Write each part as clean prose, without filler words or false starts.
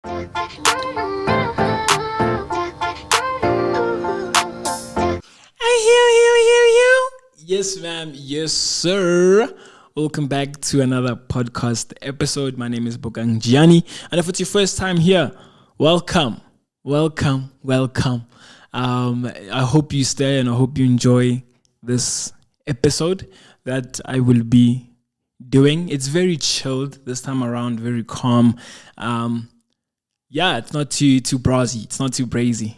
Yes, ma'am. Yes, sir. Welcome back to another podcast episode. My name is Bokang Jiyane. And if it's your first time here, welcome. I hope you stay and I hope you enjoy this episode that I will be doing. It's very chilled this time around, very calm. It's not too brazy. It's not too brazy,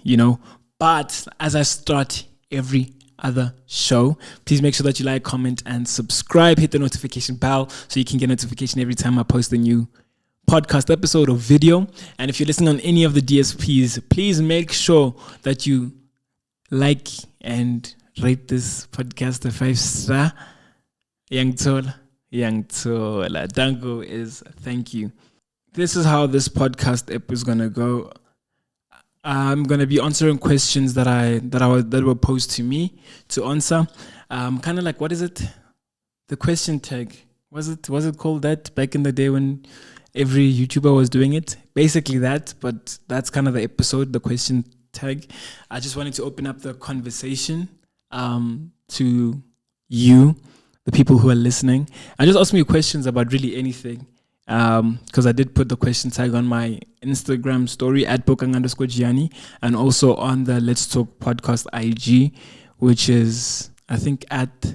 But as I start every other show, please make sure that you like, comment, and subscribe. Hit the notification bell so you can get notification every time I post a new podcast episode or video. And if you're listening on any of the DSPs, please make sure that you like and rate this podcast a 5-star. Young Tola. Dango is thank you. This is how this podcast ep is gonna go. I'm gonna be answering questions that were posed to me to answer. Kind of like, what is it? The question tag. Was it called that back in the day when every YouTuber was doing it? Basically that, but that's kind of the episode, the question tag. I just wanted to open up the conversation to you, the people who are listening, and just ask me questions about really anything. Because I did put the question tag on my Instagram story at Bokang_Jiyane and also on the Let's Talk podcast IG, which is, I think, at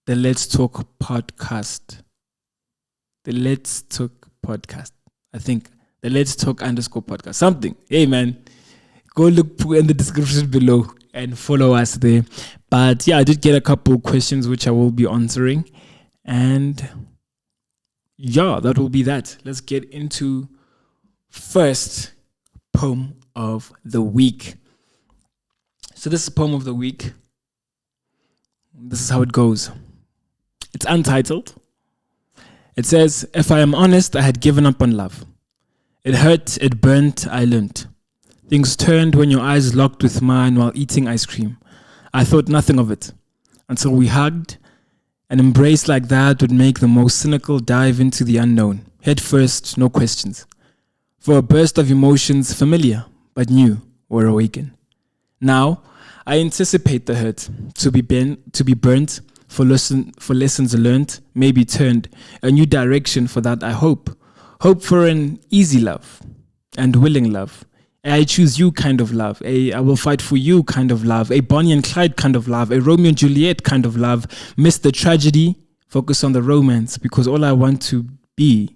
the Let's Talk podcast. The Let's Talk podcast. I think the Let's Talk _podcast. Something. Hey, man. Go look in the description below and follow us there. But yeah, I did get a couple questions which I will be answering. And yeah, that will be that. Let's get into first poem of the week. So this is poem of the week. This is how it goes. It's untitled. It says, if I am honest, I had given up on love. It hurt, it burnt, I learnt. Things turned when your eyes locked with mine while eating ice cream. I thought nothing of it until we hugged. An embrace like that would make the most cynical dive into the unknown. Head first, no questions. For a burst of emotions familiar but new were awakened. Now, I anticipate the hurt to be burnt for lessons learned, maybe turned a new direction. For that I hope for an easy love and willing love. I choose you kind of love, I will fight for you kind of love, a Bonnie and Clyde kind of love, a Romeo and Juliet kind of love. Miss the tragedy, focus on the romance, because all I want to be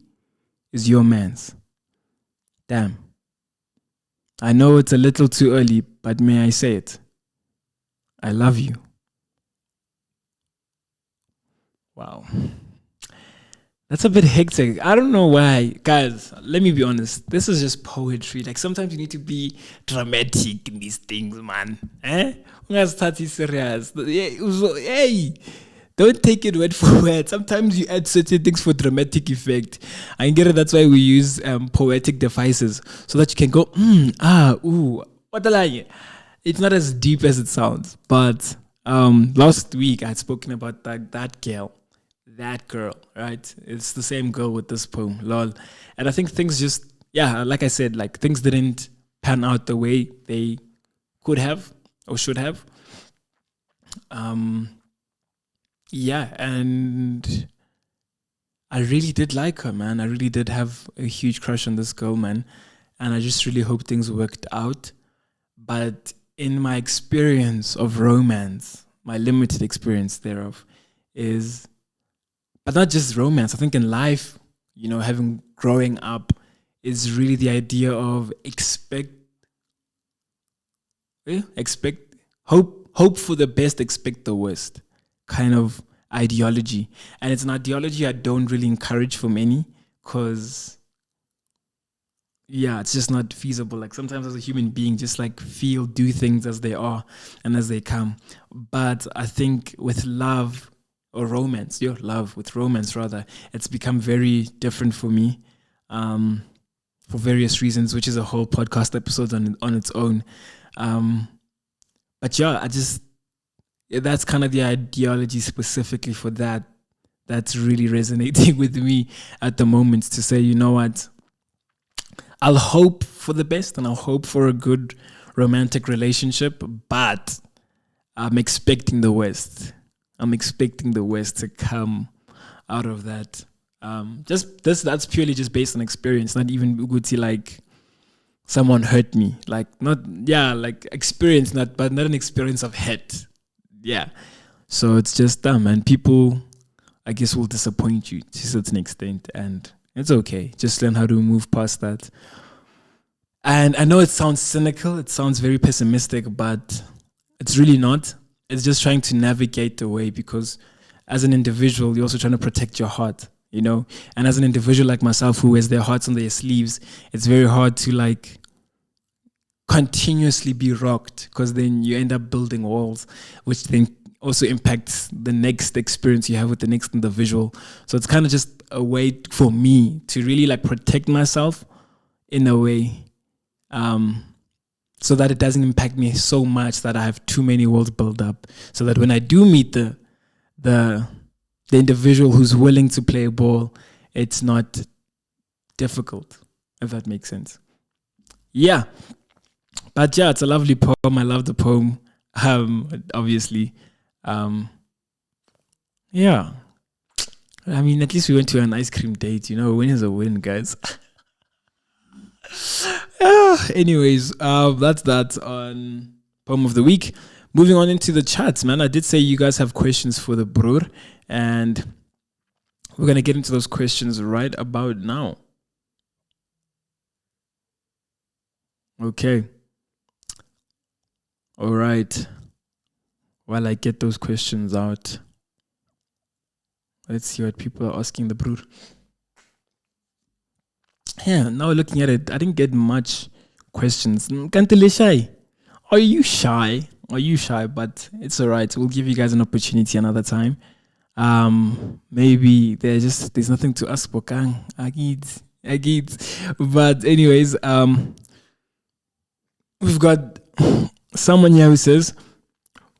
is your man's. Damn. I know it's a little too early, but may I say it? I love you. Wow. That's a bit hectic. I don't know why. Guys, let me be honest. This is just poetry. Like, sometimes you need to be dramatic in these things, man. Serious. Hey, don't take it word for word. Sometimes you add certain things for dramatic effect. I get it. That's why we use poetic devices, so that you can go, ooh. What the lie? It's not as deep as it sounds. But last week I had spoken about that girl, right? It's the same girl with this poem, lol. And I think things just, like I said, like things didn't pan out the way they could have or should have. And I really did like her, man. I really did have a huge crush on this girl, man. And I just really hope things worked out. But in my experience of romance, my limited experience thereof is, but not just romance. I think in life, growing up is really the idea of hope for the best, expect the worst kind of ideology. And it's an ideology I don't really encourage for many, because it's just not feasible. Like, sometimes as a human being, just like do things as they are and as they come. But I think with love, or romance, with romance rather, it's become very different for me, for various reasons, which is a whole podcast episode on its own. But that's kind of the ideology specifically for that. That's really resonating with me at the moment, to say, you know what, I'll hope for the best and I'll hope for a good romantic relationship, but I'm expecting the worst. I'm expecting the worst to come out of that. That's purely just based on experience, not even Uguti like someone hurt me. Like like experience, but not an experience of hate. Yeah. So it's just dumb, and people I guess will disappoint you to a certain extent, and it's okay. Just learn how to move past that. And I know it sounds cynical, it sounds very pessimistic, but it's really not. It's just trying to navigate the way, because as an individual, you're also trying to protect your heart, And as an individual like myself who wears their hearts on their sleeves, it's very hard to like continuously be rocked, because then you end up building walls, which then also impacts the next experience you have with the next individual. So it's kind of just a way for me to really like protect myself in a way, so that it doesn't impact me so much that I have too many walls built up, so that when I do meet the individual who's willing to play ball, it's not difficult, if that makes sense. Yeah. But yeah, it's a lovely poem. I love the poem. Obviously. Yeah. I mean, at least we went to an ice cream date, a win is a win, guys. Anyways, that's that on Poem of the Week. Moving on into the chats, man. I did say you guys have questions for the Broer, and we're going to get into those questions right about now. Okay. All right. While I get those questions out, let's see what people are asking the Broer. Yeah, now looking at it, I didn't get much questions. Kantele shy. Are you shy? But it's all right. We'll give you guys an opportunity another time. Maybe there's nothing to ask Bokang. Agid. But anyways, we've got someone here who says,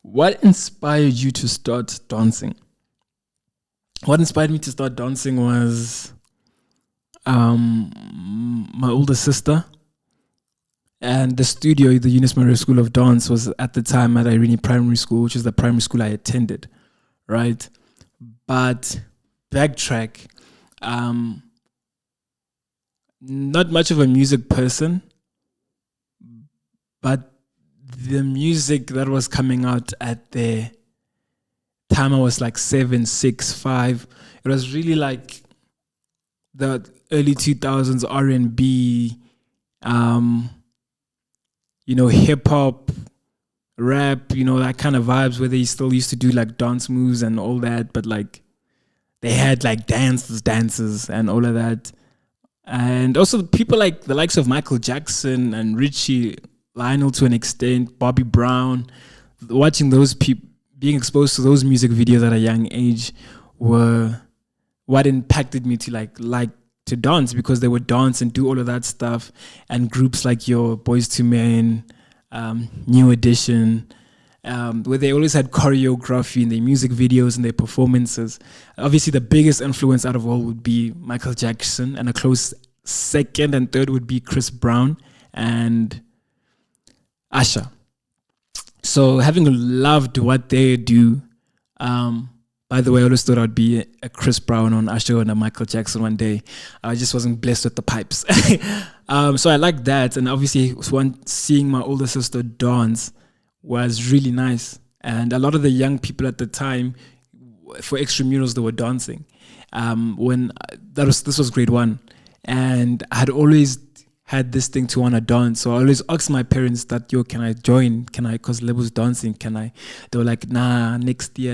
what inspired you to start dancing? What inspired me to start dancing was my older sister, and the studio, the Eunice Maria School of Dance, was at the time at Irene Primary School, which is the primary school I attended, right? But backtrack, not much of a music person, but the music that was coming out at the time I was like 7, 6, 5, it was really like the early 2000s R&B, hip hop, rap, that kind of vibes, where they still used to do like dance moves and all that, but like they had like dances and all of that. And also people like the likes of Michael Jackson and Richie, Lionel to an extent, Bobby Brown, watching those people, being exposed to those music videos at a young age were what impacted me to like to dance, because they would dance and do all of that stuff. And groups like your Boyz II Men, New Edition, where they always had choreography in their music videos and their performances. Obviously, the biggest influence out of all would be Michael Jackson, and a close second and third would be Chris Brown and Usher. So having loved what they do, by the way, I always thought I'd be a Chris Brown on Usher and a Michael Jackson one day. I just wasn't blessed with the pipes. So I like that. And obviously seeing my older sister dance was really nice. And a lot of the young people at the time, for extramurals, they were dancing. This was grade 1. And I had always had this thing to want to dance. So I always asked my parents that, can I join? Because Lebo's dancing, can I? They were like, nah, next year.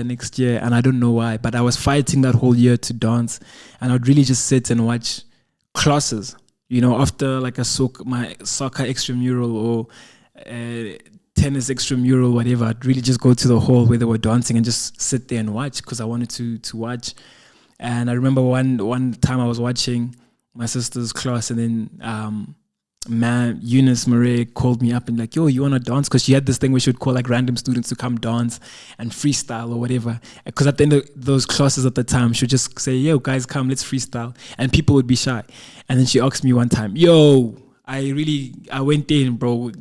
And I don't know why, but I was fighting that whole year to dance. And I'd really just sit and watch classes, after like my soccer extramural or tennis extramural, whatever. I'd really just go to the hall where they were dancing and just sit there and watch, because I wanted to watch. And I remember one time I was watching my sister's class, and then Eunice Marie called me up and like, yo, you want to dance? Because she had this thing where she would call like random students to come dance and freestyle or whatever. Because at the end of those classes at the time, she would just say, yo, guys, come, let's freestyle. And people would be shy. And then she asked me one time, yo, I went in, bro,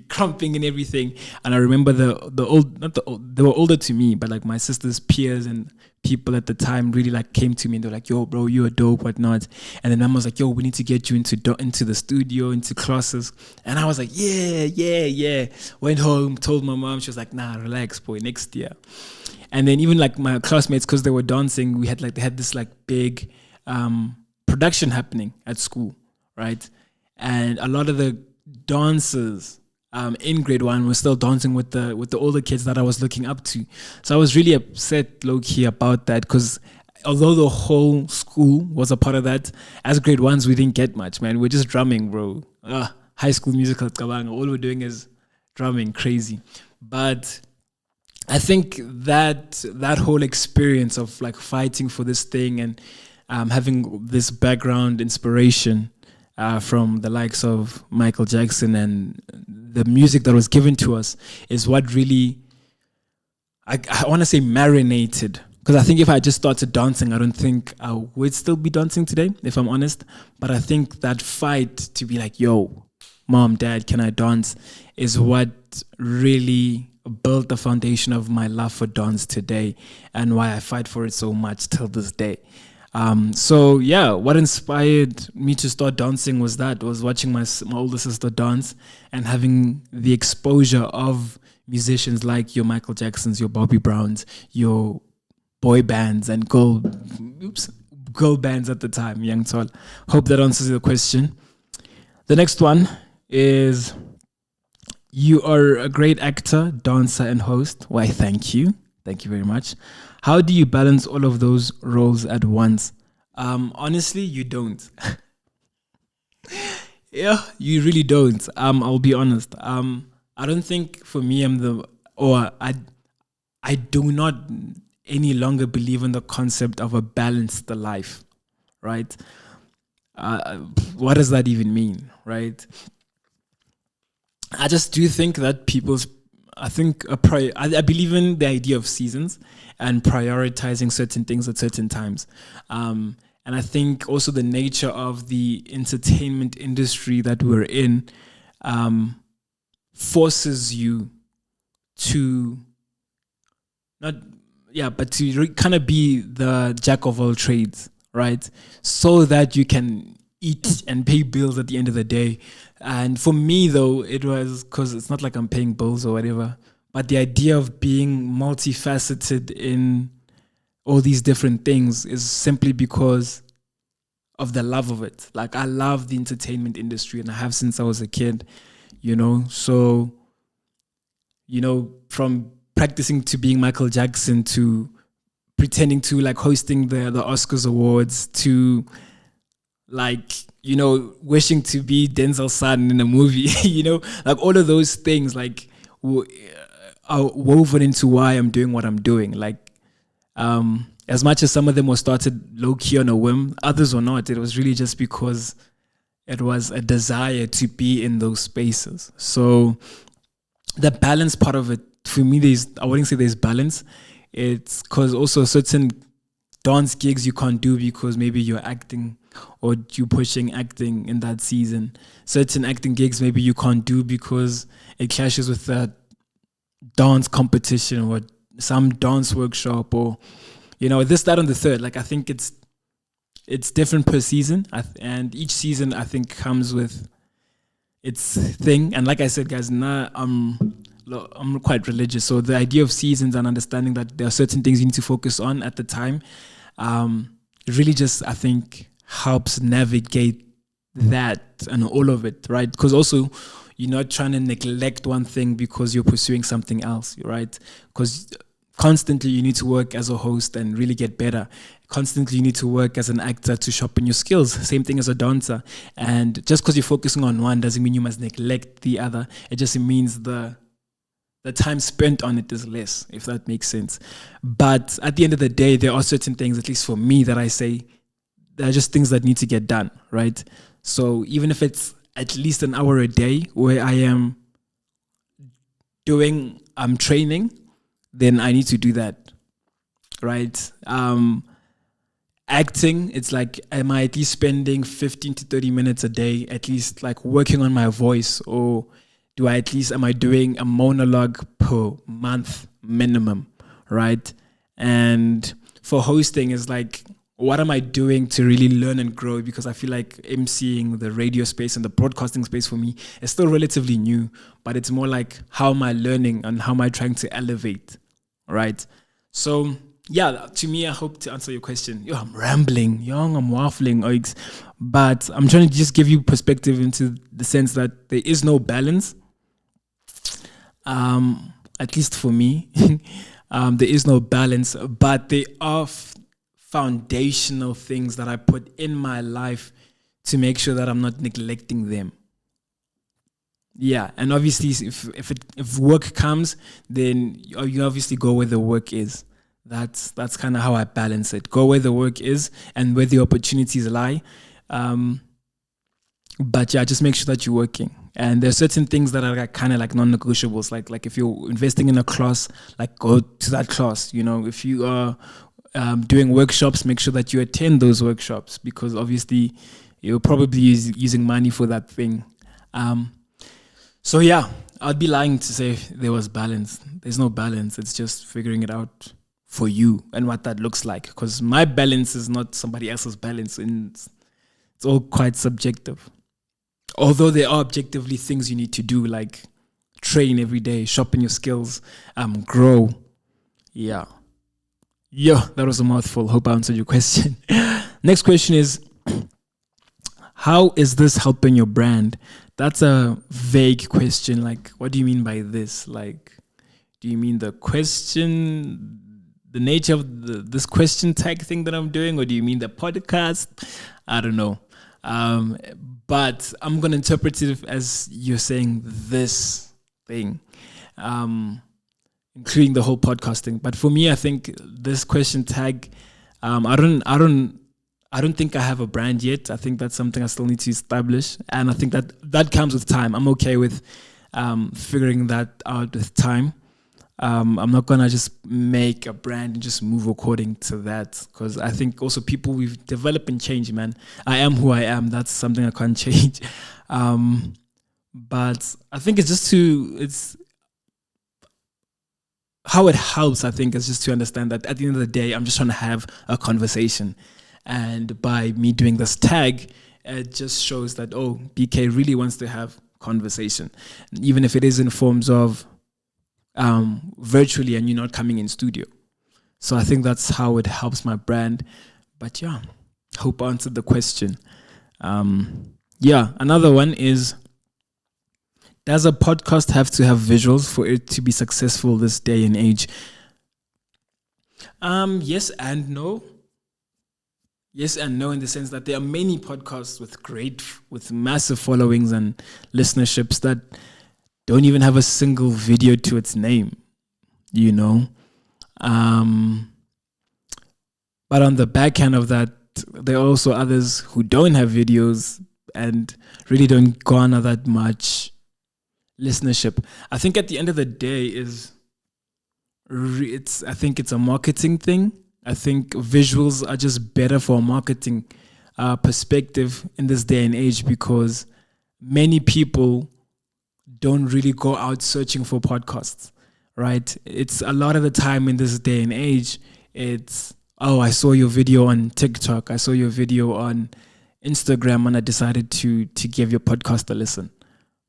crumping and everything. And I remember the old, not the old, they were older to me, but like my sister's peers and people at the time really like came to me and they're like, yo, bro, you're dope, whatnot. And then mom was like, yo, we need to get you into the studio, into classes. And I was like, yeah. Went home, told my mom. She was like, nah, relax, boy, next year. And then even like my classmates, because they were dancing, they had this like big production happening at school, right? And a lot of the dancers in grade 1 were still dancing with the older kids that I was looking up to. So I was really upset, low-key, about that, because although the whole school was a part of that, as grade 1s, we didn't get much, man. We're just drumming, bro. High School Musical, all we're doing is drumming, crazy. But I think that whole experience of like fighting for this thing and having this background inspiration from the likes of Michael Jackson and the music that was given to us is what really, I want to say, marinated. Because I think if I just started dancing, I don't think I would still be dancing today, if I'm honest. But I think that fight to be like, yo, mom, dad, can I dance, is what really built the foundation of my love for dance today and why I fight for it so much till this day. So yeah, what inspired me to start dancing was watching my older sister dance and having the exposure of musicians like your Michael Jacksons, your Bobby Browns, your boy bands and girl bands at the time, Young Tall. Hope that answers your question. The next one is, you are a great actor, dancer, and host. Why, thank you. Thank you very much. How do you balance all of those roles at once? Honestly, you don't. Yeah, you really don't. I'll be honest. I don't think for me I do not any longer believe in the concept of a balanced life, right? What does that even mean, right? I just do think that I believe in the idea of seasons and prioritizing certain things at certain times. And I think also the nature of the entertainment industry that we're in forces you to kind of be the jack of all trades, right? So that you can eat and pay bills at the end of the day. And for me, though, it was because it's not like I'm paying bills or whatever, but the idea of being multifaceted in all these different things is simply because of the love of it. Like, I love the entertainment industry and I have since I was a kid, So, from practicing to being Michael Jackson to pretending to like hosting the Oscars awards to like, wishing to be Denzel's son in a movie, like all of those things like are woven into why I'm doing what I'm doing. Like, as much as some of them were started low-key on a whim, others were not. It was really just because it was a desire to be in those spaces. So the balance part of it, for me, I wouldn't say there's balance. It's because also certain dance gigs you can't do because maybe you're acting or you pushing acting in that season. Certain acting gigs maybe you can't do because it clashes with that dance competition or some dance workshop or this, that, and the third. Like, I think it's different per season, and each season I think comes with its thing. And like I said, guys, now I'm quite religious, so the idea of seasons and understanding that there are certain things you need to focus on at the time, really just, I think, helps navigate that and all of it, right? Because also you're not trying to neglect one thing because you're pursuing something else, right? Because constantly you need to work as a host and really get better. Constantly you need to work as an actor to sharpen your skills. Same thing as a dancer. And just because you're focusing on one doesn't mean you must neglect the other. It just means the time spent on it is less, if that makes sense. But at the end of the day, there are certain things, at least for me, that I say there are just things that need to get done, right? So even if it's at least an hour a day where I am training, then I need to do that, right? acting, it's like, am I at least spending 15 to 30 minutes a day, at least like working on my voice? Or am I doing a monologue per month minimum, right? And for hosting is like, what am I doing to really learn and grow? Because I feel like emceeing the radio space and the broadcasting space for me is still relatively new, but it's more like, how am I learning and how am I trying to elevate, right? So yeah, to me, I hope to answer your question. Yo, I'm rambling, I'm waffling, oiks, but I'm trying to just give you perspective into the sense that there is no balance. At least for me, there is no balance, but there are foundational things that I put in my life to make sure that I'm not neglecting them. Yeah, and obviously, if work comes, then you obviously go where the work is. That's kind of how I balance it. Go where the work is and where the opportunities lie. But yeah, just make sure that you're working. And there are certain things that are kind of like non-negotiables. Like if you're investing in a class, like go to that class. If you are doing workshops, make sure that you attend those workshops, because obviously you're probably using money for that thing. So yeah, I'd be lying to say there was balance. There's no balance. It's just figuring it out for you and what that looks like. Because my balance is not somebody else's balance, and it's all quite subjective. Although there are objectively things you need to do, like train every day, sharpen your skills, grow. Yeah, that was a mouthful. Hope I answered your question. Next question is, how is this helping your brand? That's a vague question. Like, what do you mean by this? Like, do you mean the question, the nature of this question tag thing that I'm doing, or do you mean the podcast? I don't know. But I'm going to interpret it as you're saying this thing, including the whole podcasting. But for me, I think this question tag, I don't think I have a brand yet. I think that's something I still need to establish. And I think that comes with time. I'm okay with figuring that out with time. I'm not going to just make a brand and just move according to that, because I think also people, we've developed and changed, man. I am who I am. That's something I can't change. But I think it's how it helps, I think, is just to understand that at the end of the day, I'm just trying to have a conversation. And by me doing this tag, it just shows that, BK really wants to have conversation, even if it is in forms of virtually and you're not coming in studio. So I think that's how it helps my brand. But yeah, hope I answered the question. Another one is, does a podcast have to have visuals for it to be successful this day and age? Yes and no. Yes and no, in the sense that there are many podcasts with massive followings and listenerships that don't even have a single video to its name, But on the back end of that, there are also others who don't have videos and really don't garner that much listenership. I think at the end of the day I think it's a marketing thing. I think visuals are just better for a marketing perspective in this day and age, because many people don't really go out searching for podcasts, right? It's a lot of the time in this day and age, it's, I saw your video on TikTok, I saw your video on Instagram, and I decided to give your podcast a listen.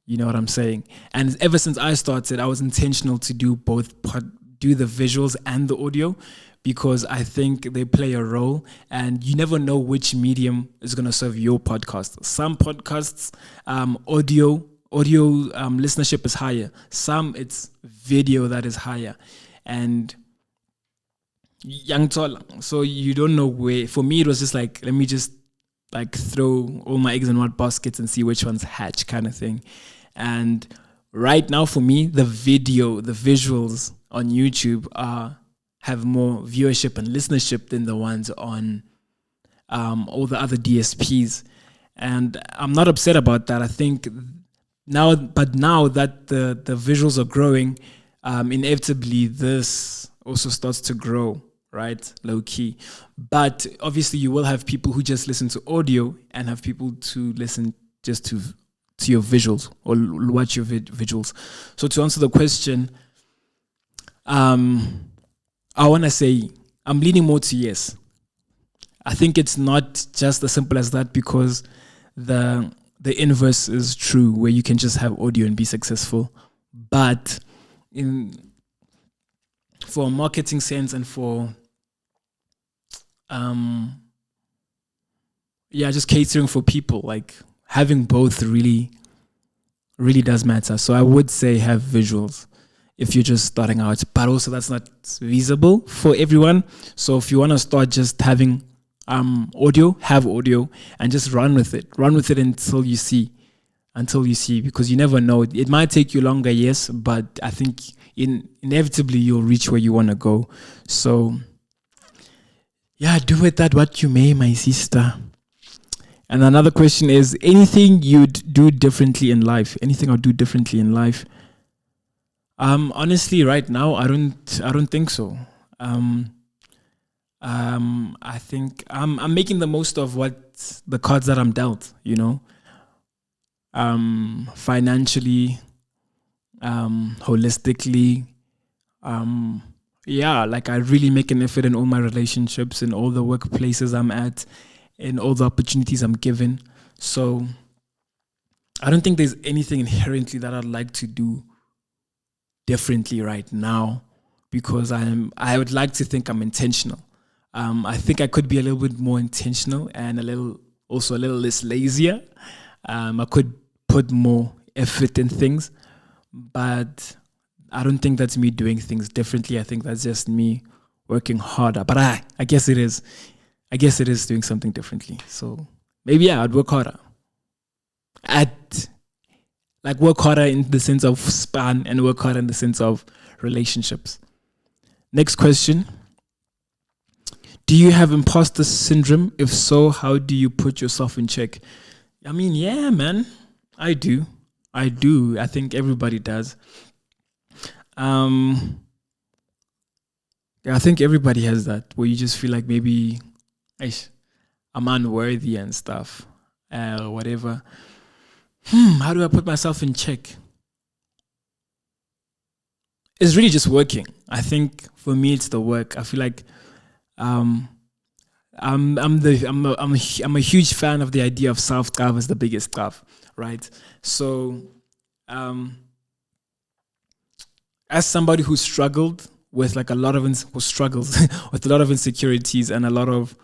You know what I'm saying? And ever since I started, I was intentional to do both, do the visuals and the audio, because I think they play a role, and you never know which medium is going to serve your podcast. Some podcasts, audio listenership is higher. Some, it's video that is higher. And so you don't know where. For me, it was just like, let me just like throw all my eggs in one basket and see which ones hatch, kind of thing. And right now for me, the visuals on YouTube have more viewership and listenership than the ones on all the other DSPs. And I'm not upset about that. I think now that the visuals are growing, inevitably this also starts to grow. right? Low key. But obviously you will have people who just listen to audio and have people to listen just to your visuals or watch your visuals. So to answer the question, I want to say I'm leaning more to yes. I think it's not just as simple as that, because the inverse is true, where you can just have audio and be successful. But for a marketing sense and for just catering for people, like having both really does matter. So I would say have visuals if you're just starting out, but also that's not feasible for everyone. So if you want to start just having audio, have audio and just run with it until you see, because you never know. It might take you longer, yes, but I think inevitably you'll reach where you want to go. So yeah, do with that what you may, my sister. And another question is, anything you'd do differently in life? Anything I'd do differently in life? Honestly, right now, I don't think so. I think I'm making the most of the cards that I'm dealt, financially, holistically, like I really make an effort in all my relationships, in all the workplaces I'm at, in all the opportunities I'm given. So I don't think there's anything inherently that I'd like to do differently right now, because I would like to think I'm intentional. I think I could be a little bit more intentional and a little less lazier. I could put more effort in things, but I don't think that's me doing things differently. I think that's just me working harder. But I guess it is. I guess it is doing something differently. So maybe I'd work harder. Work harder in the sense of span and work harder in the sense of relationships. Next question. Do you have imposter syndrome? If so, how do you put yourself in check? I mean, yeah, man. I do. I think everybody does. I think everybody has that, where you just feel like maybe I'm unworthy and stuff, or whatever. How do I put myself in check? It's really just working. I think for me, it's the work. I feel like I'm a huge fan of the idea of self-love as the biggest love, right? So, as somebody who struggled with like a lot of who struggles with a lot of insecurities and a lot of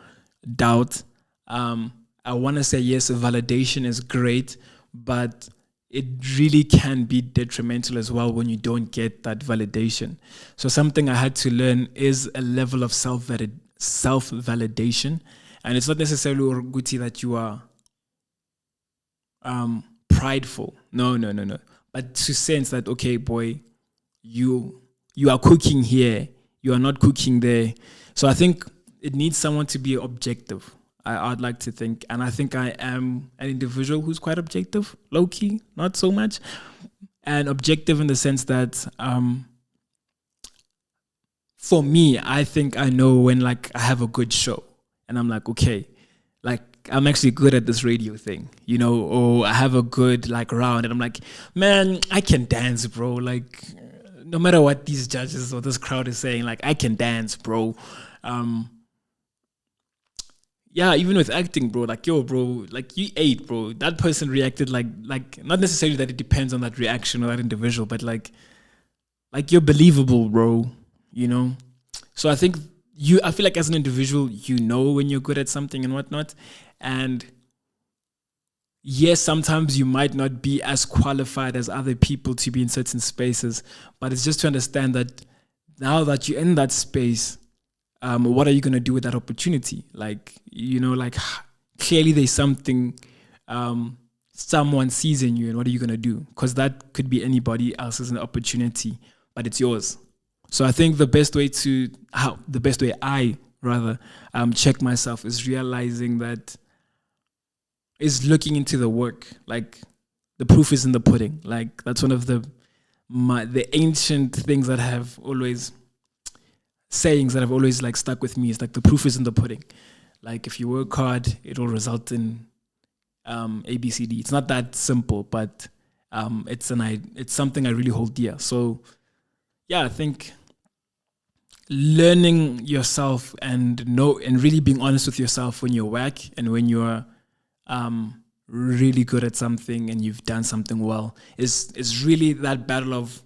doubt, I want to say yes, validation is great, but it really can be detrimental as well when you don't get that validation. So something I had to learn is a level of self-validation, and it's not necessarily Urguti that you are prideful. No. But to sense that, okay, boy, you are cooking here, you are not cooking there. So I think it needs someone to be objective. I'd like to think, and I think I am an individual who's quite objective, low key, not so much, and objective in the sense that for me, I think I know when like I have a good show, and I'm like, okay, like I'm actually good at this radio thing, or I have a good like round, and I'm like, man, I can dance, bro. Like no matter what these judges or this crowd is saying, like I can dance, bro. Yeah, even with acting, bro, like, yo, bro, like you ate, bro. That person reacted like not necessarily that it depends on that reaction or that individual, but like you're believable, bro, So I think I feel like as an individual, when you're good at something and whatnot. And yes, sometimes you might not be as qualified as other people to be in certain spaces, but it's just to understand that now that you're in that space, what are you going to do with that opportunity? Like, clearly there's something someone sees in you, and what are you going to do? Because that could be anybody else's an opportunity, but it's yours. So I think the best way I check myself is realizing that is looking into the work. Like the proof is in the pudding. Like that's one of the ancient things that have always sayings that have always like stuck with me is like the proof is in the pudding. Like if you work hard, it will result in A, B, C, D. It's not that simple, but it's something I really hold dear. So yeah, I think learning yourself and really being honest with yourself when you're whack and when you're really good at something and you've done something well is really that battle of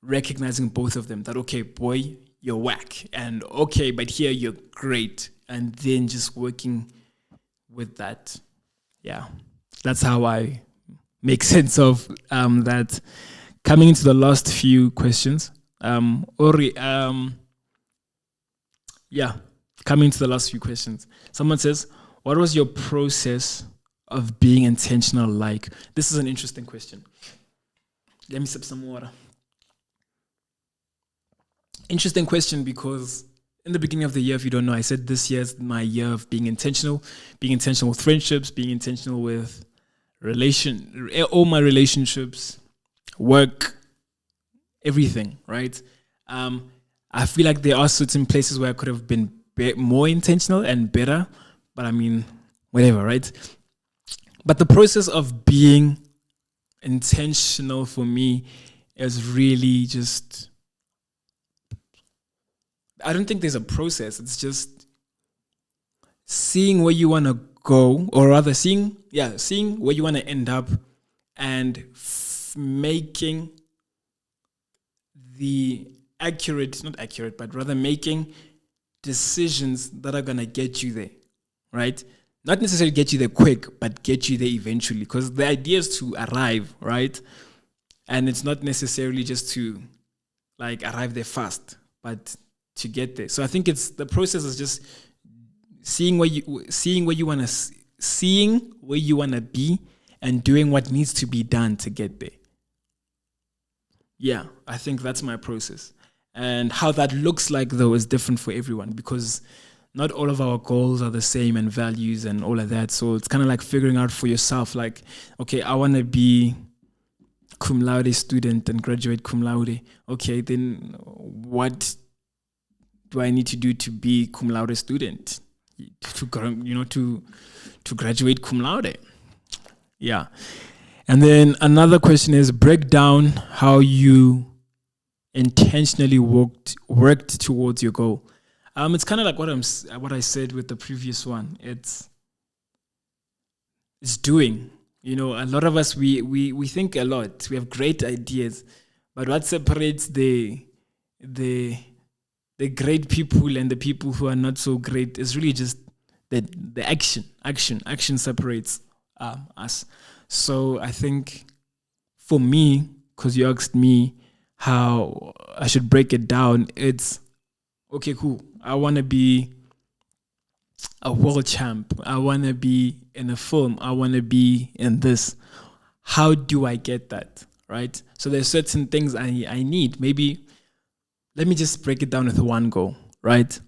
recognizing both of them. That okay, boy, you're whack, and okay, but here you're great, and then just working with that. Yeah, that's how I make sense of that. Coming into the last few questions, Ori, yeah, coming to the last few questions. Someone says, what was your process of being intentional like? This is an interesting question. Let me sip some water. Interesting question because in the beginning of the year, if you don't know, I said this year's my year of being intentional with friendships, being intentional with all my relationships, work, everything, right? I feel like there are certain places where I could have been more intentional and better, but I mean, whatever, right? But the process of being intentional for me is really just, I don't think there's a process. It's just seeing where you want to go, or rather seeing where you want to end up and making the not accurate, but rather making decisions that are going to get you there, right? Not necessarily get you there quick, but get you there eventually. Because the idea is to arrive, right? And it's not necessarily just to like arrive there fast, but to get there. So I think the process is just seeing where you want to be and doing what needs to be done to get there. Yeah, I think that's my process. And how that looks like, though, is different for everyone because not all of our goals are the same and values and all of that. So it's kind of like figuring out for yourself, like, okay, I want to be cum laude student and graduate cum laude. Okay, then what do I need to do to be cum laude student? To graduate cum laude. Yeah. And then another question is break down how you intentionally worked towards your goal. It's kind of like what I said with the previous one. It's doing. A lot of us we think a lot. We have great ideas, but what separates the great people and the people who are not so great is really just the action. Action separates us. So I think for me, because you asked me how I should break it down, it's okay, cool. I want to be a world champ. I want to be in a film. I want to be in this. How do I get that, right? So there's certain things I need. Maybe let me just break it down with one goal, right?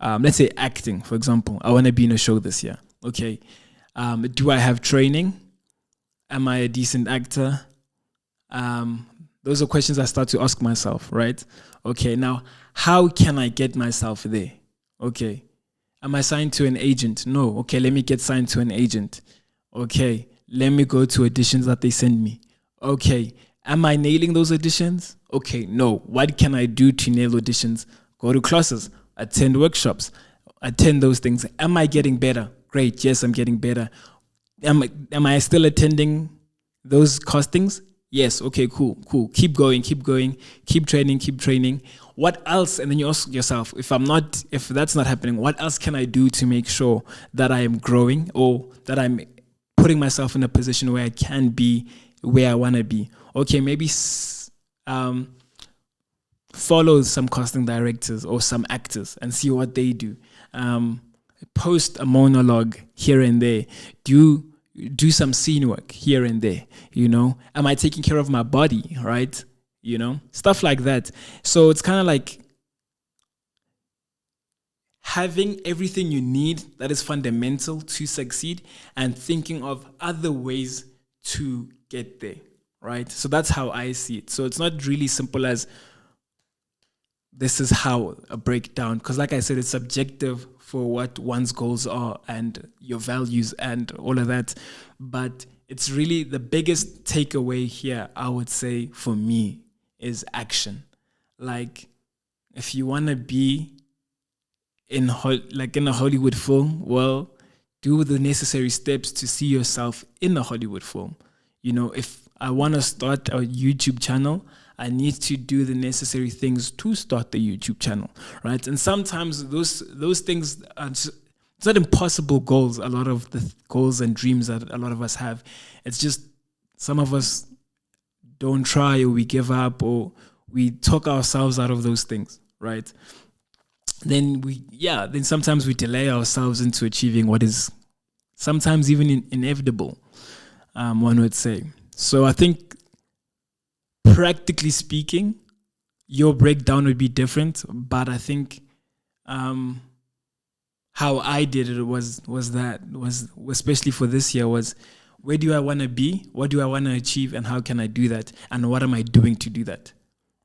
Let's say acting, for example. I want to be in a show this year. Okay. Do I have training? Am I a decent actor? Those are questions I start to ask myself, right? Okay, now, how can I get myself there? Okay. Am I signed to an agent? No. Okay, let me get signed to an agent. Okay, let me go to auditions that they send me. Okay, am I nailing those auditions? Okay, no. What can I do to nail auditions? Go to classes, attend workshops, attend those things. Am I getting better? Great, yes, I'm getting better. Am I still attending those castings? Yes, okay, cool. Keep going, keep training. What else? And then you ask yourself, if that's not happening, what else can I do to make sure that I am growing or that I'm putting myself in a position where I can be where I want to be? Okay, maybe follow some casting directors or some actors and see what they do. Post a monologue here and there. Do some scene work here and there, Am I taking care of my body, right? Stuff like that. So it's kind of like having everything you need that is fundamental to succeed and thinking of other ways to get there, right? So that's how I see it. So it's not really simple as this is how a breakdown, because like I said, it's subjective for what one's goals are and your values and all of that. But it's really the biggest takeaway here, I would say, for me, is action. Like, if you want to be in a Hollywood film, well, do the necessary steps to see yourself in a Hollywood film. If I want to start a YouTube channel, I need to do the necessary things to start the YouTube channel, right? And sometimes those things are just, it's not impossible goals. A lot of the goals and dreams that a lot of us have, it's just some of us don't try, or we give up, or we talk ourselves out of those things, right? Then sometimes we delay ourselves into achieving what is sometimes even inevitable, one would say. So I think, practically speaking, your breakdown would be different, but I think how I did it was especially for this year, was where do I want to be, what do I want to achieve, and how can I do that, and what am I doing to do that,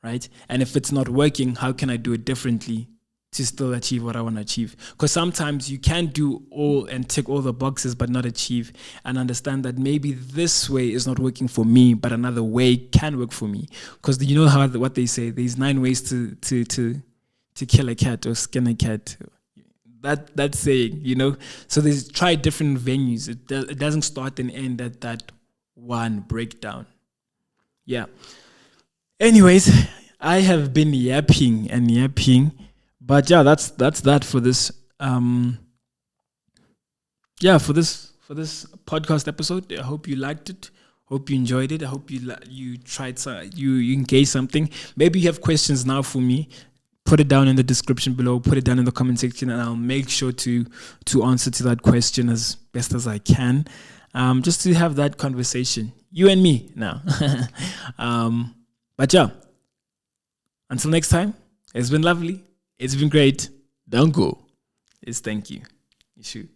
right? And if it's not working, how can I do it differently to still achieve what I want to achieve? Because sometimes you can do all and tick all the boxes but not achieve, and understand that maybe this way is not working for me, but another way can work for me. Because you know what they say, there's 9 ways to kill a cat or skin a cat. That saying, So there's try different venues. It doesn't start and end at that one breakdown. Yeah. Anyways, I have been yapping and yapping. But yeah, that's that for this for this podcast episode. I hope you liked it. Hope you enjoyed it. I hope you tried you engaged something. Maybe you have questions now for me. Put it down in the description below. Put it down in the comment section, and I'll make sure to answer to that question as best as I can. Just to have that conversation, you and me now. But yeah, until next time, it's been lovely. It's been great. Don't go. It's thank you. You should.